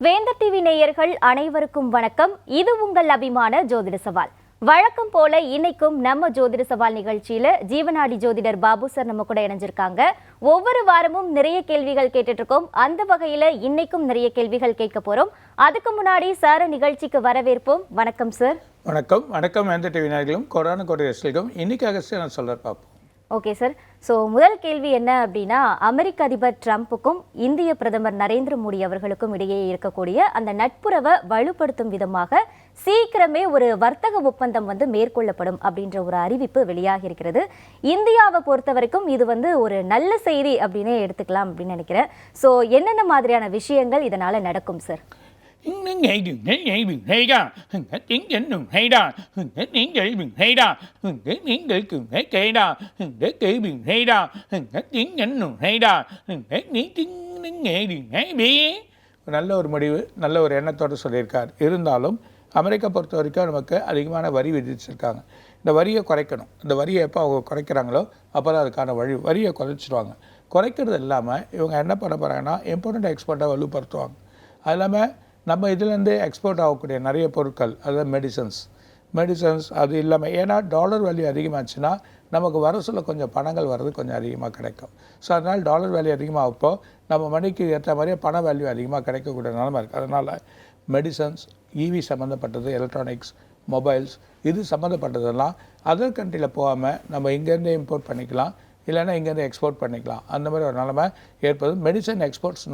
வேந்தர் டிவி நேயர்கள் அனைவருக்கும் வணக்கம். இது உங்கள் அபிமான ஜோதிட சவால். வழக்கம் போல இன்னைக்கும் நம்ம ஜோதிட சவால் நிகழ்ச்சியில ஜீவனாடி ஜோதிடர் பாபு சார் நம்ம கூட இணைஞ்சிருக்காங்க. ஒவ்வொரு வாரமும் நிறைய கேள்விகள் கேட்டுட்டு இருக்கோம். அந்த வகையில இன்னைக்கும் நிறைய கேள்விகள் கேட்க போறோம். அதுக்கு முன்னாடி சார் நிகழ்ச்சிக்கு வரவேற்போம். வணக்கம் சார். வணக்கம். வணக்கம் வேந்தர் டிவி நேயர்களும் கோடான கோடி ரசிகர்களும் இன்னைக்காக நான் சொல்ல பார்ப்போம். Okay sir. ஸோ முதல் கேள்வி என்ன அப்படின்னா, அமெரிக்க அதிபர் ட்ரம்ப்புக்கும் இந்திய பிரதமர் நரேந்திர மோடி அவர்களுக்கும் இடையே இருக்கக்கூடிய அந்த நட்புறவை வலுப்படுத்தும் விதமாக சீக்கிரமே ஒரு வர்த்தக ஒப்பந்தம் மேற்கொள்ளப்படும் அப்படின்ற ஒரு அறிவிப்பு வெளியாகி இருக்கிறது. இந்தியாவை பொறுத்த வரைக்கும் இது ஒரு நல்ல செய்தி அப்படின்னே எடுத்துக்கலாம் அப்படின்னு நினைக்கிறேன். ஸோ என்னென்ன மாதிரியான விஷயங்கள் இதனால நடக்கும் சார்? நல்ல ஒரு முடிவு, நல்ல ஒரு எண்ணத்தோடு சொல்லியிருக்கார். இருந்தாலும் அமெரிக்கா பொறுத்த வரைக்கும் நமக்கு அதிகமான வரி விதிச்சிருக்காங்க. இந்த வரியை குறைக்கணும். இந்த வரியை எப்போ அவங்க குறைக்கிறாங்களோ அப்போ தான் அதுக்கான வரியை குறைச்சிடுவாங்க. குறைக்கிறது இல்லாமல் இவங்க என்ன பண்ண போகிறாங்கன்னா இம்போர்ட் எக்ஸ்போர்ட்டை வலுப்படுத்துவாங்க. அது இல்லாமல் நம்ம இதுலேருந்து எக்ஸ்போர்ட் ஆகக்கூடிய நிறைய பொருட்கள், அதாவது மெடிசன்ஸ் அது இல்லாமல், ஏன்னா டாலர் வேல்யூ அதிகமாச்சுன்னா நமக்கு வர சொல்ல கொஞ்சம் பணங்கள் வர்றது கொஞ்சம் அதிகமாக கிடைக்கும். ஸோ அதனால் டாலர் வேல்யூ அதிகமாகப்போ நம்ம மணிக்கு ஏற்ற மாதிரியே பண வேல்யூ அதிகமாக கிடைக்கக்கூடிய நிலமை இருக்குது. அதனால் மெடிசன்ஸ், இவி சம்மந்தப்பட்டது, எலக்ட்ரானிக்ஸ், மொபைல்ஸ் இது சம்மந்தப்பட்டதெல்லாம் அதர் கண்ட்ரியில் போகாமல் நம்ம இங்கேருந்து இம்போர்ட் பண்ணிக்கலாம், இல்லைன்னா இங்கேருந்து எக்ஸ்போர்ட் பண்ணிக்கலாம். அந்த மாதிரி ஒரு நிலைமை ஏற்பது. மெடிசன் எக்ஸ்போர்ட்ஸ்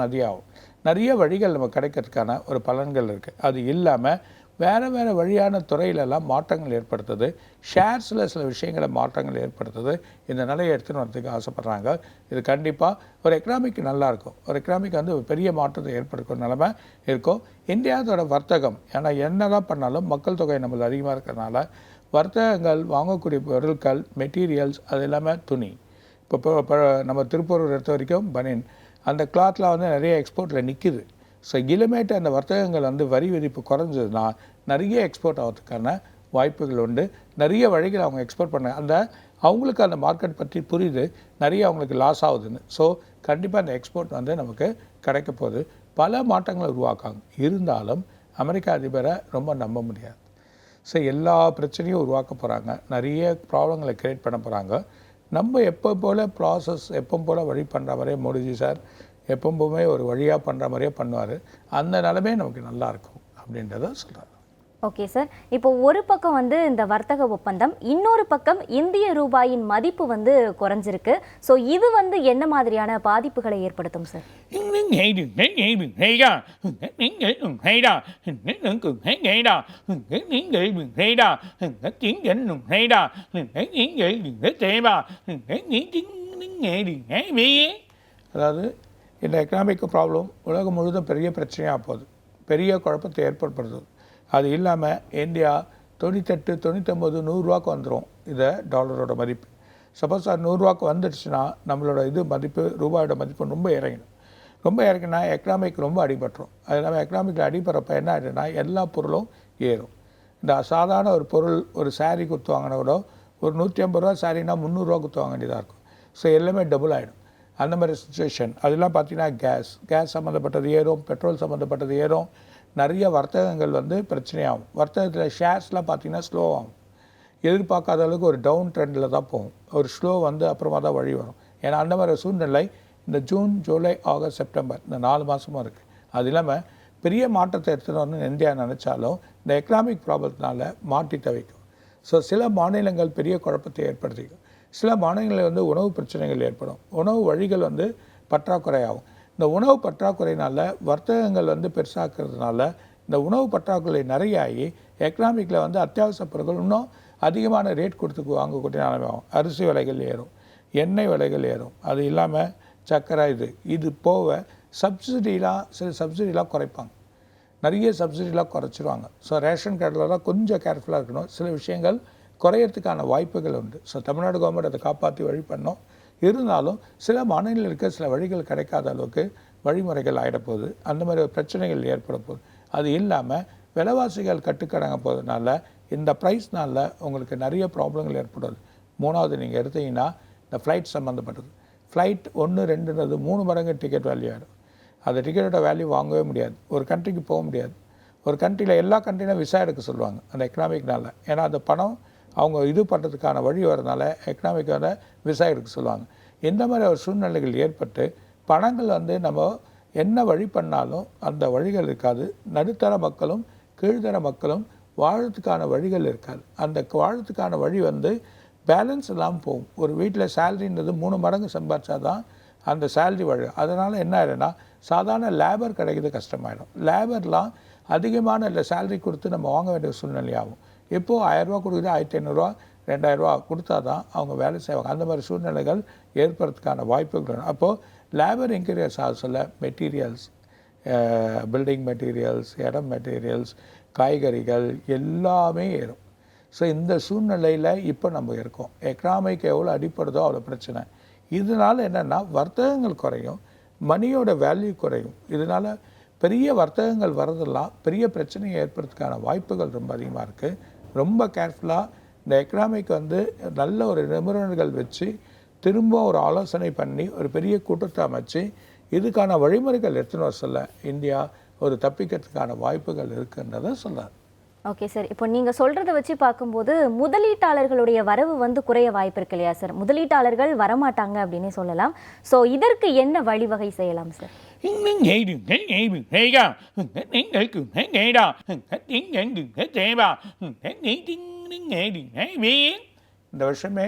நிறைய வழிகள் நம்ம கிடைக்கிறதுக்கான ஒரு பலன்கள் இருக்குது. அது இல்லாமல் வேறு வழியான துறையிலெல்லாம் மாற்றங்கள் ஏற்படுத்துது. ஷேர்ஸில் சில விஷயங்களை மாற்றங்கள் ஏற்படுத்துது. இந்த நிலையை எடுத்துன்னு வரதுக்கு ஆசைப்பட்றாங்க. இது கண்டிப்பாக ஒரு எக்கனாமிக்கு நல்லாயிருக்கும். ஒரு எக்கனாமிக் ஒரு பெரிய மாற்றத்தை ஏற்படுத்தும் நிலைமை இருக்கும். இந்தியாவோட வர்த்தகம், ஏன்னா என்ன தான் பண்ணாலும் மக்கள் தொகை நம்மளுக்கு அதிகமாக இருக்கிறதுனால வர்த்தகங்கள், வாங்கக்கூடிய பொருட்கள், மெட்டீரியல்ஸ், அது இல்லாமல் துணி. இப்போ நம்ம திருப்பூர் எடுத்த வரைக்கும் பனியன், அந்த கிளாத்தில் நிறைய எக்ஸ்போர்ட்டில் நிற்கிது. ஸோ இனிமேட்டு அந்த வர்த்தகங்கள் வரி விதிப்பு குறைஞ்சதுன்னா நிறைய எக்ஸ்போர்ட் ஆகிறதுக்கான வாய்ப்புகள் உண்டு. நிறைய வழிகள் அவங்க எக்ஸ்போர்ட் பண்ண அவங்களுக்கு அந்த மார்க்கெட் பற்றி புரியுது. நிறைய அவங்களுக்கு லாஸ் ஆகுதுன்னு. ஸோ கண்டிப்பாக அந்த எக்ஸ்போர்ட் நமக்கு கிடைக்க போகுது. பல மாற்றங்களை உருவாக்காங்க. இருந்தாலும் அமெரிக்க அதிபரை ரொம்ப நம்ப முடியாது. ஸோ எல்லா பிரச்சனையும் உருவாக்க போகிறாங்க. நிறைய ப்ராப்ளங்களை க்ரியேட் பண்ண போகிறாங்க. நம்ம எப்போ போல் ப்ராசஸ், எப்போ போல் வழி பண்ணுற மாதிரியே மோடிஜி சார் எப்பவுமே ஒரு வழியாக பண்ணுற மாதிரியே பண்ணுவார். அந்த நிலைமை நமக்கு நல்லாயிருக்கும் அப்படின்றத சொல்கிறார். Okay sir. இப்போ ஒரு பக்கம் இந்த வர்த்தக ஒப்பந்தம், இன்னொரு பக்கம் இந்திய ரூபாயின் மதிப்பு குறைஞ்சிருக்கு. ஸோ இது என்ன மாதிரியான பாதிப்புகளை ஏற்படுத்தும் சார்? அதாவது இந்த எக்கனாமிக் ப்ராப்ளம் உலகம் முழுதும் பெரிய பிரச்சனையாக போகுது, பெரிய குழப்பத்தை ஏற்படுத்துது. அது இல்லாமல் இந்தியா 98, 99, 100 வந்துடும் இதை டாலரோட மதிப்பு. சப்போஸ் அது 100 வந்துடுச்சுன்னா நம்மளோட மதிப்பு, ரூபாயோட மதிப்பு ரொம்ப இறங்கினா எக்கனாமிக் ரொம்ப அடிபட்டுரும். அது இல்லாமல் எக்கனாமிக்கில் அடிபடுறப்ப என்ன ஆகிடுன்னா எல்லா பொருளும் ஏறும். இந்த சாதாரண ஒரு பொருள், ஒரு சாரீ கொடுத்து வாங்கினா கூட ஒரு 150 ரூபா சாரீனா 300 கொடுத்து வாங்க வேண்டியதாக இருக்கும். ஸோ எல்லாமே டபுள் ஆகிடும். அந்த மாதிரி சுச்சுவேஷன். அதெல்லாம் பார்த்திங்கன்னா கேஸ் சம்மந்தப்பட்டது ஏறும், பெட்ரோல் சம்மந்தப்பட்டது ஏறும். நிறைய வர்த்தகங்கள் பிரச்சனையாகும். வர்த்தகத்தில் ஷேர்ஸ்லாம் பார்த்திங்கன்னா ஸ்லோ ஆகும். எதிர்பார்க்காத அளவுக்கு ஒரு டவுன் ட்ரெண்டில் தான் போகும். ஒரு ஸ்லோ அப்புறமா தான் வழி வரும். ஏன்னா அந்த மாதிரி சூழ்நிலை இந்த ஜூன், ஜூலை, ஆகஸ்ட், செப்டம்பர் இந்த 4 மாதமும் இருக்குது. அது இல்லாமல் பெரிய மாற்றத்தை எடுத்துகிட்டு இந்தியா நினச்சாலும் இந்த எக்கனாமிக் ப்ராப்ளத்தினால மாட்டி தவிக்கும். ஸோ சில மாநிலங்கள் பெரிய குழப்பத்தை ஏற்படுத்திக்கும். சில மாநிலங்களில் உணவு பிரச்சனைகள் ஏற்படும். உணவு வழிகள் பற்றாக்குறையாகும். இந்த உணவு பற்றாக்குறையினால் வர்த்தகங்கள் பெருசாக்கிறதுனால இந்த உணவு பற்றாக்குறை நிறைய ஆகி எக்கனாமிக்கில் அத்தியாவசிய பொருட்கள் இன்னும் அதிகமான ரேட் கொடுத்து வாங்கக்கூடிய நிலைமை ஆகும். அரிசி விலைகள் ஏறும், எண்ணெய் விலைகள் ஏறும். அது இல்லாமல் சர்க்கரை இது போக சில சப்சிடிலாம் குறைப்பாங்க. நிறைய சப்சிடிலாம் குறைச்சிடுவாங்க. ஸோ ரேஷன் கார்டில் தான் கொஞ்சம் கேர்ஃபுல்லாக இருக்கணும். சில விஷயங்கள் குறையறதுக்கான வாய்ப்புகள் உண்டு. ஸோ தமிழ்நாடு கவர்மெண்ட் அதை காப்பாற்றி வழி பண்ணோம். இருந்தாலும் சில மாநிலத்தில் இருக்க சில வழிகள் கிடைக்காத அளவுக்கு வழிமுறைகள் ஆகிடப்போகுது. அந்த மாதிரி பிரச்சனைகள் ஏற்பட போகுது. அது இல்லாமல் விலைவாசிகள் கட்டுக்கடங்க போகிறதுனால இந்த ப்ரைஸ்னால் உங்களுக்கு நிறைய ப்ராப்ளங்கள் ஏற்படுது. மூணாவது நீங்கள் எடுத்தீங்கன்னா இந்த ஃப்ளைட் சம்மந்தப்பட்டது. ஃப்ளைட் 1, 2ன்றது 3 மடங்கு டிக்கெட் வேல்யூ ஆகிடும். அந்த டிக்கெட்டோட வேல்யூ வாங்கவே முடியாது. ஒரு கண்ட்ரிக்கு போக முடியாது. ஒரு கண்ட்ரியில் எல்லா கண்ட்ரிலும் விசா எடுக்க சொல்லுவாங்க அந்த எக்கனாமிக்னால. ஏன்னா அந்த பணம் அவங்க இது பண்ணுறதுக்கான வழி வரதுனால எக்கனாமிக்கான விசா எடுக்க சொல்லுவாங்க. இந்த மாதிரி ஒரு சூழ்நிலைகள் ஏற்பட்டு பணங்கள் வந்து நம்ம என்ன வழி பண்ணாலும் அந்த வழிகள் இருக்காது. நடுத்தர மக்களும் கீழ்த்தர மக்களும் வாழறதுக்கான வழிகள் இருக்காது. அந்த வாழறதுக்கான வழி வந்து பேலன்ஸ் இல்லாமல் போகும். ஒரு வீட்டில் சேலரின்றது 3 மடங்கு சம்பாதிச்சா தான் அந்த சேலரி வழி. அதனால் என்ன ஆகிடும்னா சாதாரண லேபர் கிடைக்கிறது கஷ்டமாயிடும். லேபர்லாம் அதிகமான இல்லை சேலரி கொடுத்து நம்ம வாங்க வேண்டிய சூழ்நிலையாகும். எப்போது 1000 ரூபா கொடுக்குது 1500 2000 ரூபா கொடுத்தா தான் அவங்க வேலை செய்வாங்க. அந்த மாதிரி சூழ்நிலைகள் ஏற்படுறதுக்கான வாய்ப்புகள். அப்போது லேபர் இன்க்ரீஸ் ஆக சொல்ல மெட்டீரியல்ஸ், பில்டிங் மெட்டீரியல்ஸ், இடம் மெட்டீரியல்ஸ், காய்கறிகள் எல்லாமே ஏறும். ஸோ இந்த சூழ்நிலையில் இப்போ நம்ம இருக்கோம். எக்கனாமிக் எவ்வளோ அடிப்படுதோ அவ்வளோ பிரச்சனை. இதனால் என்னென்னா வர்த்தகங்கள் குறையும், மணியோட வேல்யூ குறையும். இதனால் பெரிய வர்த்தகங்கள் வரதெல்லாம் பெரிய பிரச்சனையை ஏற்படுறதுக்கான வாய்ப்புகள் ரொம்ப அதிகமாக இருக்குது. ரொம்ப கேர்ஃபுல்லாக இந்த எக்கனாமிக் வந்து நல்ல ஒரு நிபுணர்கள் வச்சு திரும்ப ஒரு ஆலோசனை பண்ணி ஒரு பெரிய கூட்டத்தை அமைச்சு இதுக்கான வழிமுறைகள் எடுத்துன்னு வர சொல்ல இந்தியா ஒரு தப்பிக்கிறதுக்கான வாய்ப்புகள் இருக்குன்றதை சொல்லார். ஓகே சார், இப்போ நீங்கள் சொல்கிறத வச்சு பார்க்கும்போது முதலீட்டாளர்களுடைய வரவு வந்து குறைய வாய்ப்பு இருக்கு இல்லையா சார்? முதலீட்டாளர்கள் வரமாட்டாங்க அப்படின்னு சொல்லலாம். ஸோ இதற்கு என்ன வழிவகை செய்யலாம் சார்? இந்த வருஷமே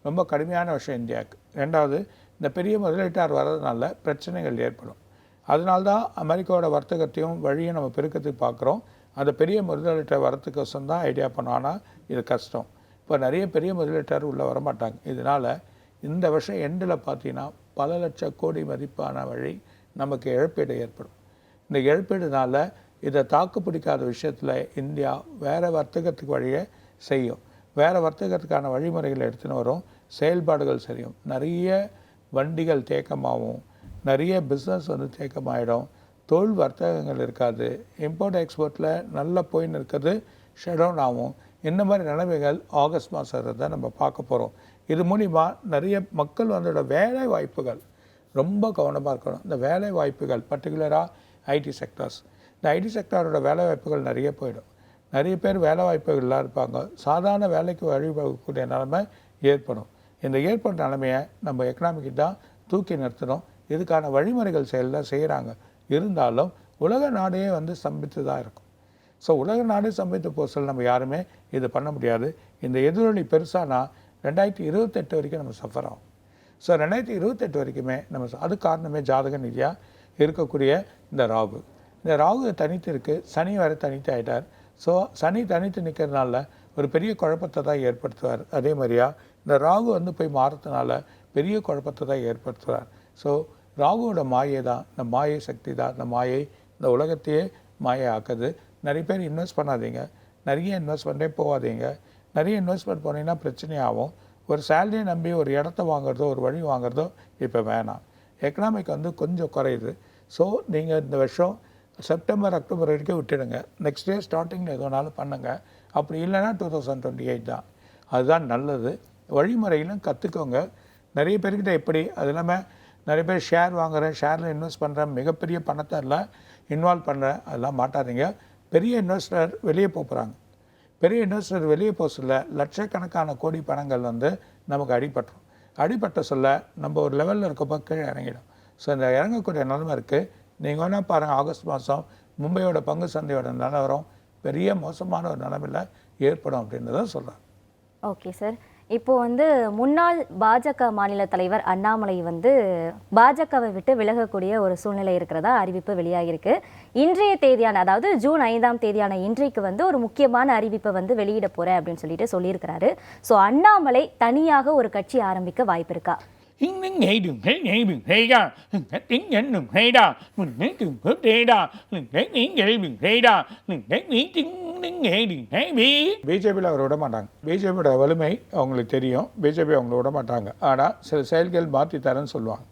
ரொம்ப கடுமையான வருஷம் இந்தியாவுக்கு. ரெண்டாவது, இந்த பெரிய முதலீட்டார் வர்றதுனால பிரச்சனைகள் ஏற்படும். அதனால்தான் அமெரிக்காவோட வர்த்தகத்தையும் வழியும் நம்ம பெருக்கத்துக்கு பார்க்குறோம். அந்த பெரிய முதலீட்டை வரத்துக்கோசம் தான் ஐடியா பண்ணோம். ஆனால் இது கஷ்டம். இப்போ நிறைய பெரிய முதலீட்டார் உள்ளே வரமாட்டாங்க. இதனால் இந்த வருஷம் எண்டில் பார்த்தீங்கன்னா பல லட்சம் கோடி மதிப்பான வழி நமக்கு இழப்பீடு ஏற்படும். இந்த இழப்பீடுனால இதை தாக்கு பிடிக்காத விஷயத்தில் இந்தியா வேறு வர்த்தகத்துக்கு வழியை செய்யும். வேறு வர்த்தகத்துக்கான வழிமுறைகளை எடுத்துன்னு வரும். செயல்பாடுகள் சரியும். நிறைய வண்டிகள் தேக்கமாகும், நிறைய பிஸ்னஸ் வந்து தேக்கமாகிடும், தொழில் வர்த்தகங்கள் இருக்காது, இம்போர்ட் எக்ஸ்போர்ட்டில் நல்லா போயின்னு இருக்கிறது ஷட் டவுன் ஆகும். இந்த மாதிரி நிலைமைகள் ஆகஸ்ட் மாதம் தான் நம்ம பார்க்க போகிறோம். இது மூலிமா நிறைய மக்கள் வந்தோட வேலை வாய்ப்புகள் ரொம்ப கவனமாக இருக்கணும். இந்த வேலை வாய்ப்புகள் பர்டிகுலராக ஐடி செக்டார்ஸ், இந்த ஐடி செக்டாரோட வேலை வாய்ப்புகள் நிறைய போயிடும். நிறைய பேர் வேலை வாய்ப்புகள்லாம் இருப்பாங்க. சாதாரண வேலைக்கு வழிவகக்கூடிய நிலைமை ஏற்படும். இந்த ஏற்பட்ட நிலைமையை நம்ம எக்கனாமிக்கு தான் தூக்கி நிறுத்தணும். இதுக்கான வழிமுறைகள் செயலில் செய்கிறாங்க. இருந்தாலும் உலக நாடே வந்து ஸ்தம்பித்து தான் இருக்கும். ஸோ உலக நாடே ஸ்தம்பித்து போக சொல்ல நம்ம யாருமே இது பண்ண முடியாது. இந்த எதிரொலி பெருசானா 2028 வரைக்கும் நம்ம சஃபர் ஆகும். ஸோ 2028 வரைக்குமே நம்ம அது காரணமே ஜாதக நிதியாக இருக்கக்கூடிய இந்த ராகு. இந்த ராகு தனித்து இருக்குது, சனி வேறு தனித்து ஆகிட்டார். ஸோ சனி தனித்து நிற்கிறதுனால ஒரு பெரிய குழப்பத்தை தான் ஏற்படுத்துவார். அதே மாதிரியா இந்த ராகு வந்து போய் மாறதுனால பெரிய குழப்பத்தை தான் ஏற்படுத்துவார். ஸோ ராகுவோட மாயை தான், இந்த மாயை சக்தி தான், இந்த மாயை இந்த உலகத்தையே மாயை ஆக்குது. நிறைய பேர் இன்வெஸ்ட் பண்ணாதீங்க, நிறைய இன்வெஸ்ட்மெண்ட்டே போகாதீங்க. நிறைய இன்வெஸ்ட்மெண்ட் போனீங்கன்னா பிரச்சனையாகும். ஒரு சேலரியை நம்பி ஒரு இடத்த வாங்குறதோ ஒரு வழி வாங்குறதோ இப்போ வேணாம். எக்கனாமிக் வந்து கொஞ்சம் குறையுது. ஸோ நீங்கள் இந்த வருஷம் செப்டம்பர் அக்டோபர் வரைக்கும் விட்டுடுங்க. நெக்ஸ்ட் டே ஸ்டார்டிங்கில் எதுனாலும் பண்ணுங்கள். அப்படி இல்லைன்னா 2028 தான். அதுதான் நல்லது. வழிமுறையிலும் கற்றுக்கோங்க. நிறைய பேர்கிட்ட எப்படி அது இல்லாமல் நிறைய பேர் ஷேர் வாங்குகிறேன், ஷேரில் இன்வெஸ்ட் பண்ணுறேன், மிகப்பெரிய பணத்தை எல்லாம் இன்வால்வ் பண்ணுறேன், அதெல்லாம் மாட்டாதீங்க. பெரிய இன்வெஸ்டர் வெளியே போகிறாங்க. பெரிய இன்வெஸ்டர் வெளியே போக சொல்ல லட்சக்கணக்கான கோடி பணங்கள் வந்து நமக்கு அடிபட்ட சொல்ல நம்ம ஒரு லெவலில் இருக்கப்போ கீழே இறங்கிடும். ஸோ இந்த இறங்கக்கூடிய நிலைமை இருக்குது. நீங்கள் வேணால் பாருங்கள், ஆகஸ்ட் மாதம் மும்பையோட பங்கு சந்தையோட நிலவரம் பெரிய மோசமான ஒரு நிலைமையில் ஏற்படும் அப்படின்றத சொல்கிறேன். ஓகே சார், இப்போ வந்து முன்னாள் பாஜக மாநில தலைவர் அண்ணாமலை வந்து பாஜகவை விட்டு விலகக்கூடிய ஒரு சூழ்நிலை இருக்கிறதா அறிவிப்பு வெளியாகிருக்கு. இன்றைய தேதியான, அதாவது ஜூன் 5ஆம் தேதியான இன்றைக்கு வந்து ஒரு முக்கியமான அறிவிப்பை வந்து வெளியிட போகிறேன் அப்படின்னு சொல்லியிருக்கிறாரு. ஸோ அண்ணாமலை தனியாக ஒரு கட்சி ஆரம்பிக்க வாய்ப்பு இருக்கா? பிஜேபியில் அவர் விட மாட்டாங்க. பிஜேபியோட வலிமை அவங்களுக்கு தெரியும். பிஜேபி அவங்கள விட மாட்டாங்க. ஆனால் சில செயல்கள் மாற்றி தரேன்னு சொல்லுவாங்க.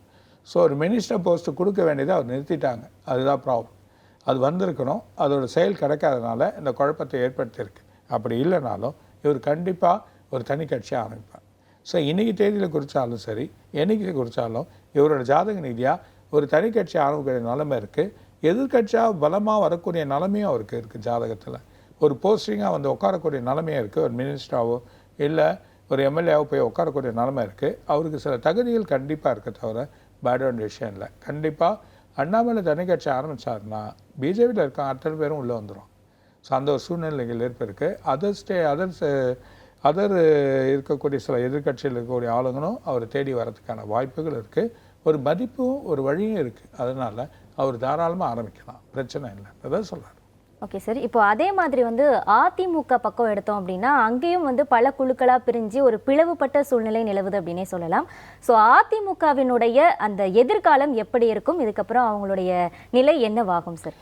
ஸோ ஒரு மினிஸ்டர் போஸ்ட்டு கொடுக்க வேண்டியதை அவர் நிறுத்திட்டாங்க. அதுதான் ப்ராப்ளம். அது வந்திருக்கணும். அதோட செயல் கிடைக்காதனால இந்த குழப்பத்தை ஏற்படுத்தியிருக்கு. அப்படி இல்லைனாலும் இவர் கண்டிப்பாக ஒரு தனி கட்சியை ஆரம்பிப்பார். ஸோ இன்றைக்கி தேதியில் குறித்தாலும் சரி, என்றைக்கு குறித்தாலும் இவரோட ஜாதக ரீதியாக ஒரு தனி கட்சி ஆரம்பிக்கிற நிலைமை இருக்குது. எதிர்கட்சியாக பலமாக வரக்கூடிய நிலைமையும் அவருக்கு இருக்குது ஜாதகத்தில். ஒரு போஸ்டிங்காக வந்து உட்காரக்கூடிய நிலைமையும் இருக்குது. ஒரு மினிஸ்டராவோ இல்லை ஒரு எம்எல்ஏவோ போய் உட்காரக்கூடிய நிலைமை இருக்குது. அவருக்கு சில தகுதிகள் கண்டிப்பாக இருக்க தவிர பேடான விஷயம் இல்லை. கண்டிப்பாக அண்ணாமலை தனி கட்சி ஆரம்பித்தாருன்னா பிஜேபியில் இருக்க அத்தனை பேரும் உள்ளே வந்துடும். ஸோ அந்த ஒரு சூழ்நிலைகள் ஏற்பருக்கு. அதர் இருக்கக்கூடிய சில எதிர்கட்சியில் இருக்கக்கூடிய ஆளுங்களும் அவர் தேடி வரதுக்கான வாய்ப்புகள் இருக்குது. ஒரு மதிப்பும் ஒரு வழியும் இருக்குது. அதனால் அவர் தாராளமாக ஆரம்பிக்கலாம், பிரச்சனை இல்லைன்றதை சொல்கிறார். Okay sir. இப்போ அதே மாதிரி வந்து அதிமுக பக்கம் எடுத்தோம் அப்படின்னா அங்கேயும் வந்து பல குழுக்களாக பிரிஞ்சு ஒரு பிளவுபட்ட சூழ்நிலை நிலவுது அப்படின்னே சொல்லலாம். ஸோ அதிமுகவினுடைய அந்த எதிர்காலம் எப்படி இருக்கும், இதுக்கப்புறம் அவங்களுடைய நிலை என்னவாகும் சார்?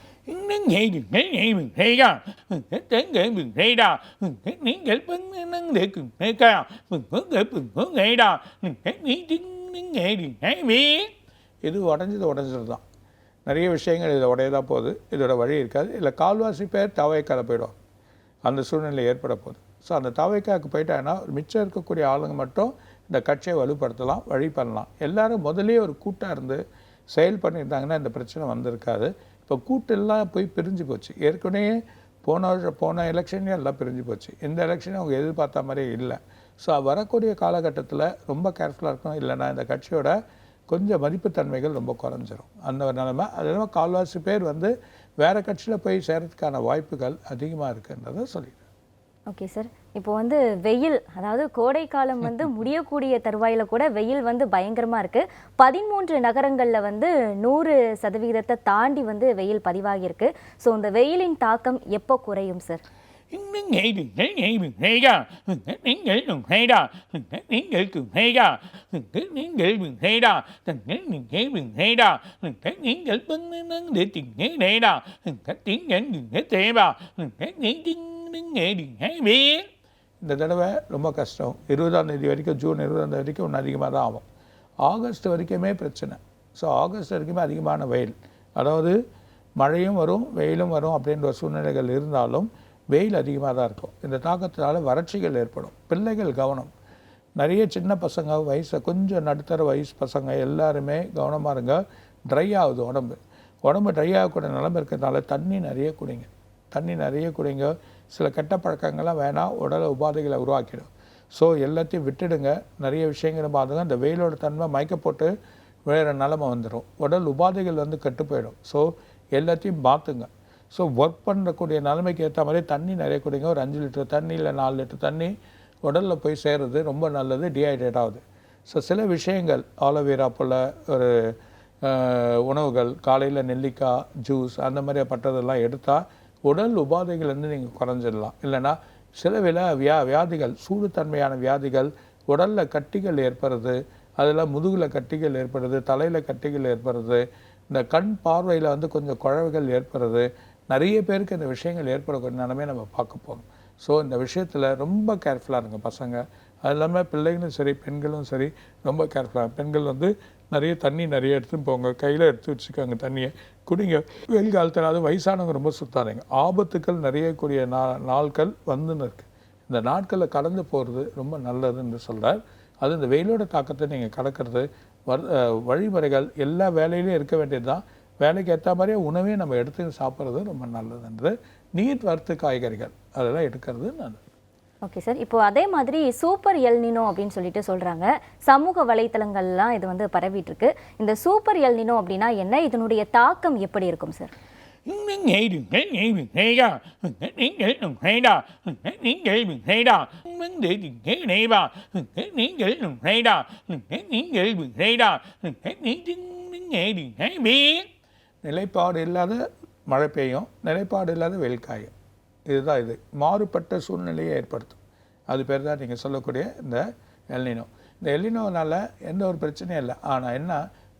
இது உடஞ்சது தான். நிறைய விஷயங்கள் இதை உடையதாக போகுது. இதோட வழி இருக்காது. இல்லை கால்வாசி பேர் தவைக்கால போயிடும். அந்த சூழ்நிலை ஏற்பட போகுது. ஸோ அந்த தவைக்காக்கு போயிட்டாங்கன்னா மிச்சம் இருக்கக்கூடிய ஆளுங்க மட்டும் இந்த கட்சியை வலுப்படுத்தலாம், வழி பண்ணலாம். எல்லாரும் முதலே ஒரு கூட்டாக இருந்து செயல் பண்ணியிருந்தாங்கன்னா இந்த பிரச்சனை வந்திருக்காது. இப்போ கூட்டெல்லாம் போய் பிரிஞ்சு போச்சு. ஏற்கனவே போன எலெக்ஷனே எல்லாம் பிரிஞ்சு போச்சு. இந்த எலெக்ஷனே அவங்க எதிர்பார்த்த மாதிரியே இல்லை. ஸோ வரக்கூடிய காலகட்டத்தில் ரொம்ப கேர்ஃபுல்லாக இருக்கணும். இல்லைன்னா இந்த கட்சியோட கொஞ்சம் மதிப்புத்தன்மைகள் ரொம்ப குறைஞ்சிரும். அந்த ஒரு நிலைமை. அது இல்லாமல் கால்வாசி பேர் வந்து வேறு கட்சியில் போய் சேரத்துக்கான வாய்ப்புகள் அதிகமாக இருக்குன்றதை சொல்லிடுறேன். Okay sir. இப்போ வந்து வெயில், அதாவது கோடை காலம் வந்து முடியக்கூடிய தருவாயில் கூட வெயில் வந்து பயங்கரமாக இருக்குது. 13 நகரங்களில் வந்து 100% தாண்டி வந்து வெயில் பதிவாகியிருக்கு. ஸோ இந்த வெயிலின் தாக்கம் எப்போ குறையும் சார்? இந்த தடவை ரொம்ப கஷ்டம். 20ஆம் தேதி வரைக்கும், ஜூன் 20ஆம் தேதி வரைக்கும் இன்னும் அதிகமாக தான் ஆகும். ஆகஸ்ட் வரைக்குமே பிரச்சனை. ஸோ ஆகஸ்ட் வரைக்குமே அதிகமான வெயில், அதாவது மழையும் வரும் வெயிலும் வரும் அப்படின்ற சூழ்நிலைகள் இருந்தாலும் வெயில் அதிகமாக தான் இருக்கும். இந்த தாக்கத்தினால வறட்சிகள் ஏற்படும். பிள்ளைகள் கவனம். நிறைய சின்ன பசங்க, கொஞ்சம் நடுத்தர வயசு பசங்க எல்லாருமே கவனமாக இருங்க. ட்ரை ஆகுது உடம்பு ட்ரை ஆகக்கூடிய நிலைமை இருக்கிறதுனால தண்ணி நிறைய குடிங்க. சில கெட்ட பழக்கங்கள்லாம் வேணாம், உடல் உபாதைகளை உருவாக்கிடும். ஸோ எல்லாத்தையும் விட்டுடுங்க. நிறைய விஷயங்களை பாருங்க. இந்த வெயிலோட தன்மை மயக்க போட்டு வேறு நிலைமை வந்துடும். உடல் உபாதைகள் வந்து கெட்டு போயிடும். ஸோ எல்லாத்தையும் பார்த்துங்க. ஸோ ஒர்க் பண்ணக்கூடிய நிலைமைக்கு ஏற்ற மாதிரி தண்ணி நிறைய குடிங்க. ஒரு 5 லிட்டர் தண்ணி இல்லை 4 லிட்டர் தண்ணி உடலில் போய் சேருறது ரொம்ப நல்லது. டீஹைட்ரேட் ஆகுது. ஸோ சில விஷயங்கள் ஆலோவேரா போல் ஒரு உணவுகள், காலையில் நெல்லிக்காய் ஜூஸ் அந்த மாதிரி பட்டதெல்லாம் எடுத்தால் உடல் உபாதைகள் வந்து நீங்கள் குறைஞ்சிடலாம். இல்லைன்னா சில வியாதிகள், சூடுத்தன்மையான வியாதிகள், உடலில் கட்டிகள் ஏற்படுறது, அதில் முதுகில் கட்டிகள் ஏற்படுறது, தலையில் கட்டிகள் ஏற்படுறது, இந்த கண் பார்வையில் வந்து கொஞ்சம் குழவுகள் ஏற்படுறது, நிறைய பேருக்கு இந்த விஷயங்கள் ஏற்படக்கூடிய நிலைமையை நம்ம பார்க்க போகிறோம். ஸோ இந்த விஷயத்தில் ரொம்ப கேர்ஃபுல்லாக இருங்க பசங்க. அது இல்லாமல் பிள்ளைகளும் சரி பெண்களும் சரி ரொம்ப கேர்ஃபுல்லாக. பெண்கள் வந்து நிறைய தண்ணி நிறைய எடுத்துன்னு போங்க. கையில் எடுத்து வச்சுக்கோங்க, தண்ணியை குடிங்க. வெயில் காலத்தில் அது வயசானவங்க ரொம்ப சுத்தாதீங்க. ஆபத்துக்கள் நிறைய கூடிய நாட்கள் வந்துன்னு இருக்குது. இந்த நாட்களில் கடந்து போகிறது ரொம்ப நல்லதுன்னு சொல்கிறார். அது இந்த வெயிலோட தாக்கத்தை நீங்கள் கடக்கிறது வழிமுறைகள் எல்லா வேலையிலையும் இருக்க வேண்டியது தான். வேலைக்கு ஏற்ற மாதிரியே உணவே நம்ம எடுத்து சாப்பிட்றது ரொம்ப நல்லதுன்றது. நீர் வறுத்த காய்கறிகள் அதெல்லாம் எடுக்கிறது நல்லது. Okay sir. இப்போ அதே மாதிரி சூப்பர் எல்னினோ அப்படின்னு சொல்லிட்டு சொல்கிறாங்க. சமூக வலைத்தளங்கள்லாம் இது வந்து பரவிட்டு இருக்கு. இந்த சூப்பர் எல்னினோ அப்படின்னா என்ன, இதனுடைய தாக்கம் எப்படி இருக்கும் சார்? நிலைப்பாடு இல்லாத மழை பெய்யும், நிலைப்பாடு இல்லாத வெயில் காயும். இதுதான் இது மாறுபட்ட சூழ்நிலையை ஏற்படுத்தும். அது பேர் தான் நீங்கள் சொல்லக்கூடிய இந்த எல்னினோ. இந்த எல்னினோனால எந்த ஒரு பிரச்சனையும் இல்லை. ஆனால் என்ன,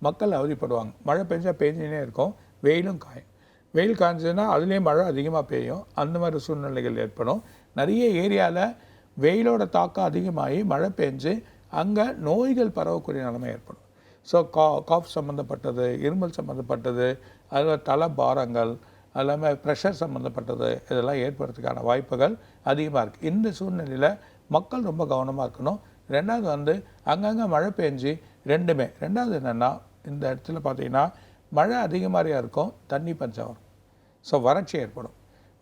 மக்கள் அவதிப்படுவாங்க. மழை பெஞ்சா பெஞ்சினே இருக்கும், வெயிலும் காயும். வெயில் காய்ஞ்சதுன்னா அதுலேயும் மழை அதிகமாக பெய்யும். அந்த மாதிரி சூழ்நிலைகள் ஏற்படும். நிறைய ஏரியாவில் வெயிலோட தாக்கம் அதிகமாகி மழை பெஞ்சு அங்கே நோய்கள் பரவக்கூடிய நிலைமை ஏற்படும். ஸோ காஃப் சம்மந்தப்பட்டது, இருமல் சம்மந்தப்பட்டது, அதில் தலை பாரங்கள், அது இல்லாமல் ப்ரெஷர் சம்மந்தப்பட்டது, இதெல்லாம் ஏற்படுறதுக்கான வாய்ப்புகள் அதிகமாக இருக்குது. இந்த சூழ்நிலையில் மக்கள் ரொம்ப கவனமாக இருக்கணும். ரெண்டாவது வந்து அங்கங்கே மழை பெஞ்சு ரெண்டாவது என்னென்னா இந்த இடத்துல பார்த்தீங்கன்னா மழை அதிகமாரியாக இருக்கும், தண்ணி பஞ்சம் வரும். ஸோ வறட்சி ஏற்படும்.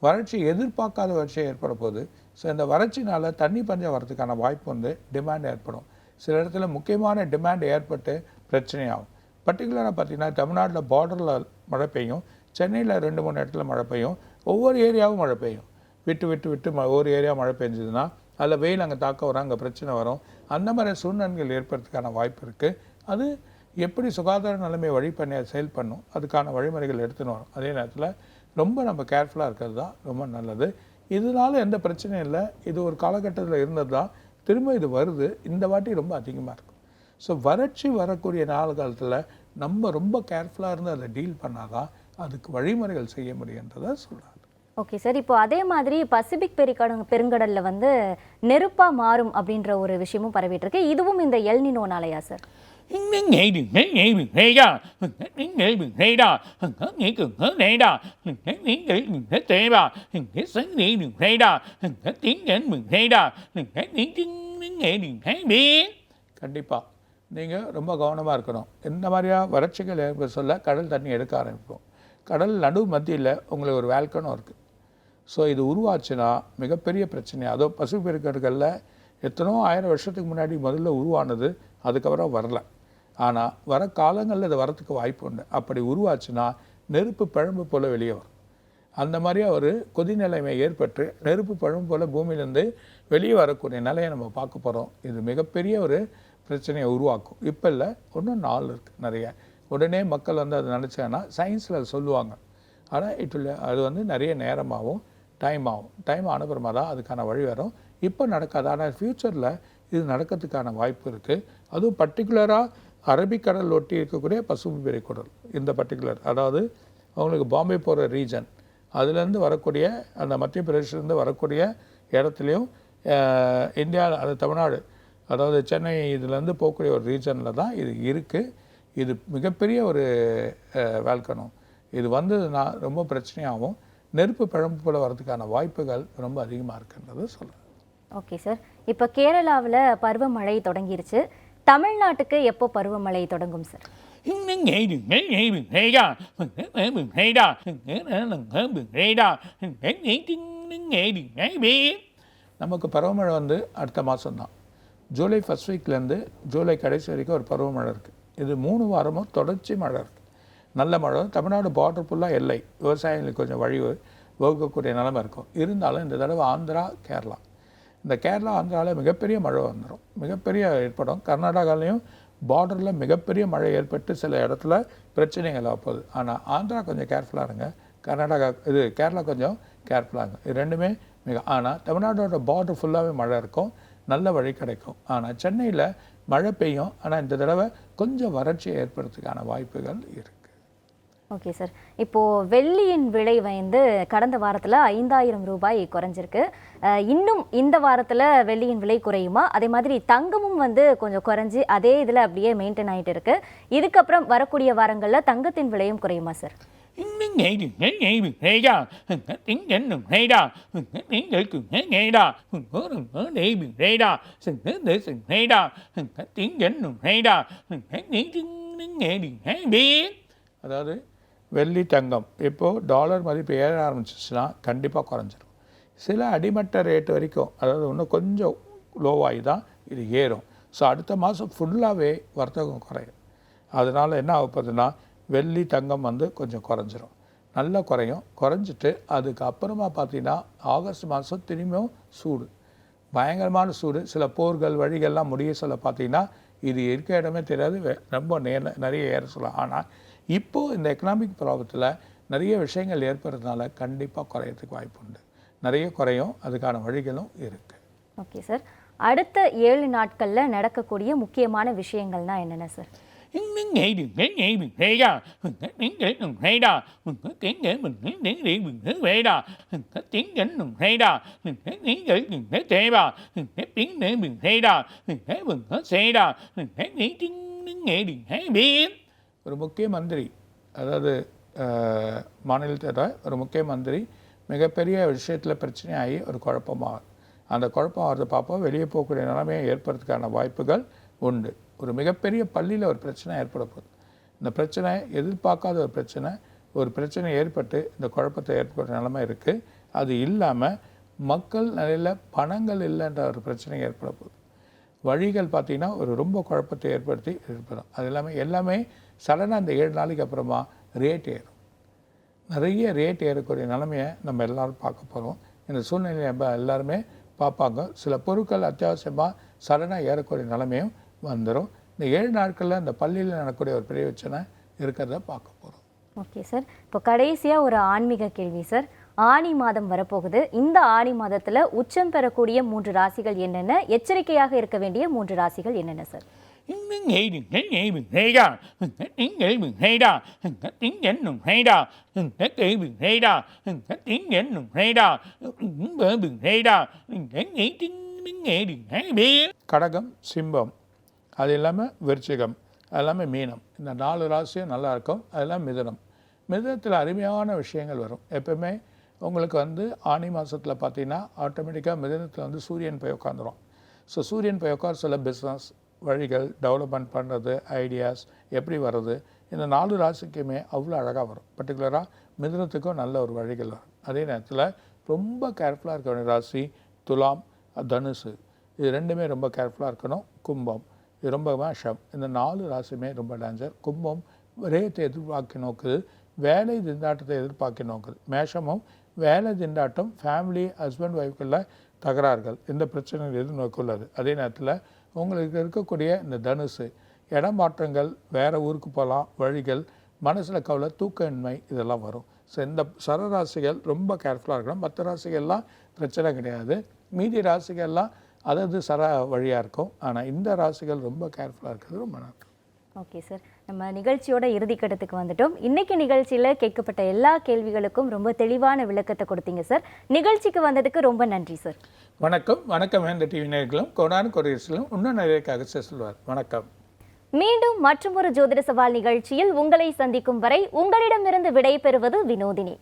வறட்சி எதிர்பார்க்காத வறட்சி ஏற்பட போகுது. ஸோ இந்த வறட்சினால் தண்ணி பஞ்சம் வரதுக்கான வாய்ப்பு வந்து டிமாண்ட் ஏற்படும். சில இடத்துல முக்கியமான டிமாண்ட் ஏற்பட்டு பிரச்சனையாகும். பர்டிகுலராக பார்த்தீங்கன்னா தமிழ்நாட்டில் பார்டரில் மழை பெய்யும், சென்னையில் 2-3 இடத்துல மழை பெய்யும், ஒவ்வொரு ஏரியாவும் மழை பெய்யும். விட்டு விட்டு விட்டு ஒவ்வொரு ஏரியா மழை பெஞ்சதுன்னா அதில் வெயில் அங்கே தாக்க வரும், அங்கே பிரச்சனை வரும். அந்த மாதிரி சூழ்நிலைகள் ஏற்படுறதுக்கான வாய்ப்பு இருக்குது. அது எப்படி சுகாதார நிலைமையை வழி பண்ணி அதை செயல் பண்ணும், அதுக்கான வழிமுறைகள் எடுத்துன்னு வரும். அதே நேரத்தில் ரொம்ப நம்ம கேர்ஃபுல்லாக இருக்கிறது தான் ரொம்ப நல்லது. இதனால் எந்த பிரச்சனையும் இல்லை. இது ஒரு காலகட்டத்தில் இருந்தது தான், திரும்ப இது வருது. இந்த வாட்டி ரொம்ப அதிகமாக இருக்கும். ஸோ வறட்சி வரக்கூடிய நாள் காலத்தில் நம்ம ரொம்ப கேர்ஃபுல்லாக இருந்து அதை டீல் பண்ணால் தான் அதுக்கு வழிமுறைகள் செய்ய முடியுன்றதை சொல்கிறாங்க. ஓகே சார், இப்போ அதே மாதிரி பசிபிக் பெருங்கடலில் வந்து நெருப்பாக மாறும் அப்படின்ற ஒரு விஷயமும் பரவிட்டு இருக்கு. இதுவும் இந்த எல் நினோனாலயா சார்? கண்டிப்பாக நீங்கள் ரொம்ப கவனமாக இருக்கணும். இந்த மாதிரியா வறட்சிகள் ஏற்பட சொல்ல கடல் தண்ணி எடுக்க ஆரம்பிப்போம். கடல் நடு மத்தியில் உங்களுக்கு ஒரு வேல்கனோ இருக்குது. ஸோ இது உருவாச்சுன்னா மிகப்பெரிய பிரச்சனை. அதோ பசிபிக் பெருங்கடலில் எத்தனோ 1000 வருஷத்துக்கு முன்னாடி முதல்ல உருவானது, அதுக்கப்புறம் வரல. ஆனால் வர காலங்களில் இது வரத்துக்கு வாய்ப்பு உண்டு. அப்படி உருவாச்சுன்னா நெருப்பு பழம்பு போல் வெளியே வரும். அந்த மாதிரியா ஒரு கொதிநிலைமை ஏற்பட்டு நெருப்பு பழம்பு போல் பூமியிலேருந்து வெளியே வரக்கூடிய நிலையை நம்ம பார்க்க போகிறோம். இது மிகப்பெரிய ஒரு பிரச்சனையை உருவாக்கும். இப்போ இல்லை, இன்னும் நாள் இருக்குது நிறைய. உடனே மக்கள் வந்து அதை நினச்சாங்கன்னா சயின்ஸில் அது சொல்லுவாங்க. ஆனால் அது வந்து நிறைய நேரமாகவும் டைம் ஆகும். டைம் ஆனப்புறமா தான் அதுக்கான வழி வரும். இப்போ நடக்காது, ஆனால் ஃப்யூச்சரில் இது நடக்கிறதுக்கான வாய்ப்பு இருக்குது. அதுவும் பர்டிகுலராக அரபிக்கடல் ஒட்டி இருக்கக்கூடிய பசிபிக் பெருங்கடல், இந்த பர்டிகுலர் அதாவது அவங்களுக்கு பாம்பே போகிற ரீஜன், அதுலேருந்து வரக்கூடிய அந்த மத்திய பிரதேசத்துலேருந்து வரக்கூடிய இடத்துலையும் இந்தியா, அது தமிழ்நாடு, அதாவது சென்னை இதுலேருந்து போகக்கூடிய ஒரு ரீஜனில் தான் இது இருக்குது. இது மிகப்பெரிய ஒரு வேல்கனோ. இது வந்ததுன்னா ரொம்ப பிரச்சனையாகவும் நெருப்பு பழம்பு போல் வரதுக்கான வாய்ப்புகள் ரொம்ப அதிகமாக இருக்குன்றது சொல்கிறேன். ஓகே சார், இப்போ கேரளாவில் பருவமழை தொடங்கிருச்சு. தமிழ்நாட்டுக்கு எப்போ பருவமழை தொடங்கும் சார்? நமக்கு பருவமழை வந்து அடுத்த மாதம் தான். ஜூலை ஃபர்ஸ்ட் வீக்லேருந்து ஜூலை கடைசி வரைக்கும் ஒரு பருவமழை இருக்குது. இது 3 வாரமும் தொடர்ச்சி மழை இருக்குது. நல்ல மழை. தமிழ்நாடு பார்டர் ஃபுல்லாக எல்லை, விவசாயிகளுக்கு கொஞ்சம் வழி வகுக்கக்கூடிய நிலைமை இருக்கும். இருந்தாலும் இந்த தடவை ஆந்திரா, கேரளா, இந்த கேரளா ஆந்திராவில் மிகப்பெரிய மழை வந்துடும், மிகப்பெரிய ஏற்படும். கர்நாடகாலையும் பார்டரில் மிகப்பெரிய மழை ஏற்பட்டு சில இடத்துல பிரச்சனைகள் ஆகுது. ஆனால் ஆந்திரா கொஞ்சம் கேர்ஃபுல்லாக இருங்க, கேரளா கொஞ்சம் கேர்ஃபுல்லாக இருங்க. இது ரெண்டுமே ஆனால் தமிழ்நாட்டோட பார்டர் ஃபுல்லாகவே மழை இருக்கும், நல்ல வழி கிடைக்கும். ஆனால் சென்னையில் மழை பெய்யும், ஆனால் இந்த தடவை கொஞ்சம் வறட்சியை ஏற்படுறதுக்கான வாய்ப்புகள் இருக்குது. ஓகே சார், இப்போது வெள்ளியின் விலை வந்து கடந்த வாரத்தில் 5000 ரூபாய் குறைஞ்சிருக்கு. இன்னும் இந்த வாரத்தில் வெள்ளியின் விலை குறையுமா? அதே மாதிரி தங்கமும் வந்து கொஞ்சம் குறைஞ்சி அதே இதில் அப்படியே மெயின்டைன் ஆகிட்டு இருக்கு. இதுக்கப்புறம் வரக்கூடிய வாரங்களில் தங்கத்தின் விலையும் குறையுமா சார்? அதாவது வெள்ளி தங்கம் இப்போது டாலர் மதிப்பு ஏற ஆரம்பிச்சிச்சுன்னா கண்டிப்பாக குறைஞ்சிரும். சில அடிமட்ட ரேட்டு வரைக்கும், அதாவது இன்னும் கொஞ்சம் லோவாகி தான் இது ஏறும். ஸோ அடுத்த மாதம் ஃபுல்லாகவே வர்த்தகம் குறையும். அதனால் என்ன ஆகப்போகுதுன்னா வெள்ளி தங்கம் வந்து கொஞ்சம் குறைஞ்சிரும், நல்லா குறையும். குறைஞ்சிட்டு அதுக்கப்புறமா பார்த்தீங்கன்னா ஆகஸ்ட் மாதம் திரும்பியும் சூடு, பயங்கரமான சூடு. சில போர்கள் வழிகள்லாம் முடிய சொல்ல பார்த்தீங்கன்னா இது இருக்க இடமே தெரியாது, ரொம்ப நிறைய ஏற சொல்லலாம். ஆனால் இப்போது இந்த எக்கனாமிக் ப்ராப்ளத்தில் நிறைய விஷயங்கள் ஏற்படுறதுனால கண்டிப்பாக குறையறதுக்கு வாய்ப்பு உண்டு, நிறைய குறையும். அதுக்கான வழிகளும் இருக்குது. ஓகே சார், அடுத்த 7 நாட்களில் நடக்கக்கூடிய முக்கியமான விஷயங்கள்னா என்னென்ன சார்? ஒரு முக்கிய மந்திரி, அதாவது மாநிலத்தோட ஒரு முக்கிய மந்திரி மிகப்பெரிய விஷயத்தில் பிரச்சனையாகி ஒரு குழப்பமாக, அந்த குழப்பம் வரது பார்ப்போம். வெளியே போகக்கூடிய நிலைமையை ஏற்படுறதுக்கான வாய்ப்புகள் உண்டு. ஒரு மிகப்பெரிய பள்ளியில் ஒரு பிரச்சனை ஏற்பட போகுது. இந்த பிரச்சனை எதிர்பார்க்காத ஒரு பிரச்சனை ஏற்பட்டு இந்த குழப்பத்தை ஏற்படுற நிலைமை இருக்குது. அது இல்லாமல் மக்கள் நிலையில் பணங்கள் இல்லைன்ற ஒரு பிரச்சனை ஏற்பட போகுது. வழிகள் பார்த்திங்கன்னா ஒரு ரொம்ப குழப்பத்தை ஏற்படுத்தி ஏற்படும். அது எல்லாமே சடனாக இந்த 7 நாளைக்கு அப்புறமா ரேட் ஏறும். நிறைய ரேட் ஏறக்கூடிய நிலைமையை நம்ம எல்லோரும் பார்க்க போகிறோம். இந்த சூழ்நிலையை எல்லாருமே பார்ப்பாங்க. சில பொருட்கள் அத்தியாவசியமாக சடனாக ஏறக்கூடிய நிலைமையும் வந்துடும். இந்த 7 நாட்களில் இந்த பள்ளியில் நடக்கக்கூடிய ஒரு பெரிய பிரச்சனை இருக்கிறத பார்க்க போகிறோம். ஓகே சார், இப்போ கடைசியாக ஒரு ஆன்மீக கேள்வி சார். ஆனி மாதம் வரப்போகுது. இந்த ஆனி மாதத்தில் உச்சம் பெறக்கூடிய 3 ராசிகள் என்னென்ன, எச்சரிக்கையாக இருக்க வேண்டிய 3 ராசிகள் என்னென்ன சார்? கடகம், சிம்பம், அது இல்லாமல் விருச்சிகம், அது இல்லாமல் மீனம். இந்த 4 ராசியும் நல்லா இருக்கும். அதெல்லாம் மிதுனம். மிதுனத்தில் அருமையான விஷயங்கள் வரும். எப்பவுமே உங்களுக்கு ஆனி மாதத்தில் பார்த்தீங்கன்னா ஆட்டோமேட்டிக்காக மிதுனத்தில் சூரியன் போய் உட்காந்துரும். ஸோ சூரியன் போய் உட்கார சொல்ல பிஸ்னஸ் வழிகள், டெவலப்மெண்ட் பண்ணுறது, ஐடியாஸ் எப்படி வர்றது, இந்த 4 ராசிக்குமே அவ்வளோ அழகாக வரும். பர்டிகுலராக மிதுனத்துக்கும் நல்ல ஒரு வழிகள் வரும். அதே நேரத்தில் ரொம்ப கேர்ஃபுல்லாக இருக்க வேண்டிய ராசி துலாம், தனுசு. இது ரெண்டுமே ரொம்ப கேர்ஃபுல்லாக இருக்கணும். கும்பம், இது ரொம்ப மேஷம். இந்த 4 ராசியுமே ரொம்ப டேஞ்சர். கும்பம் விரயத்தை எதிர்பார்க்க நோக்குது, வேலை திண்டாட்டத்தை எதிர்பார்க்க நோக்குது. மேஷமும் வேலை திண்டாட்டம், ஃபேமிலி, ஹஸ்பண்ட் ஒய்ஃப்குள்ள தகராறுகள், இந்த பிரச்சனைகள் எதிர்நோக்குள்ளது. அதே நேரத்தில் உங்களுக்கு இருக்கக்கூடிய இந்த தனுசு, இடமாற்றங்கள், வேறு ஊருக்கு போகலாம், வழிகள், மனசில் கவலை, தூக்கமின்மை, இதெல்லாம் வரும். ஸோ இந்த சரராசிகள் ரொம்ப கேர்ஃபுல்லாக இருக்கணும். மற்ற ராசிகள்லாம் பிரச்சனை கிடையாது. மீதி ராசிகள்லாம் அதாவது சர வழியாக இருக்கும். ஆனால் இந்த ராசிகள் ரொம்ப கேர்ஃபுல்லாக இருக்கிறது ரொம்ப நல்லா. ஓகே சார், நம்ம நிகழ்ச்சியோட இறுதிக்கட்டத்துக்கு வந்துட்டோம். இன்னைக்கு நிகழ்ச்சியில் கேட்கப்பட்ட எல்லா கேள்விகளுக்கும் ரொம்ப தெளிவான விளக்கத்தை கொடுத்தீங்க சார். நிகழ்ச்சிக்கு வந்ததுக்கு ரொம்ப நன்றி சார். வணக்கம். வணக்கம். இந்த டிவி நேயர்களும் கோடான கொரியர்ஸிலும் இன்னும் நிறைய சொல்வார். வணக்கம். மீண்டும் மற்றொரு ஜோதிட சவால் நிகழ்ச்சியில் உங்களை சந்திக்கும் வரை உங்களிடமிருந்து விடை பெறுவது வினோதினி.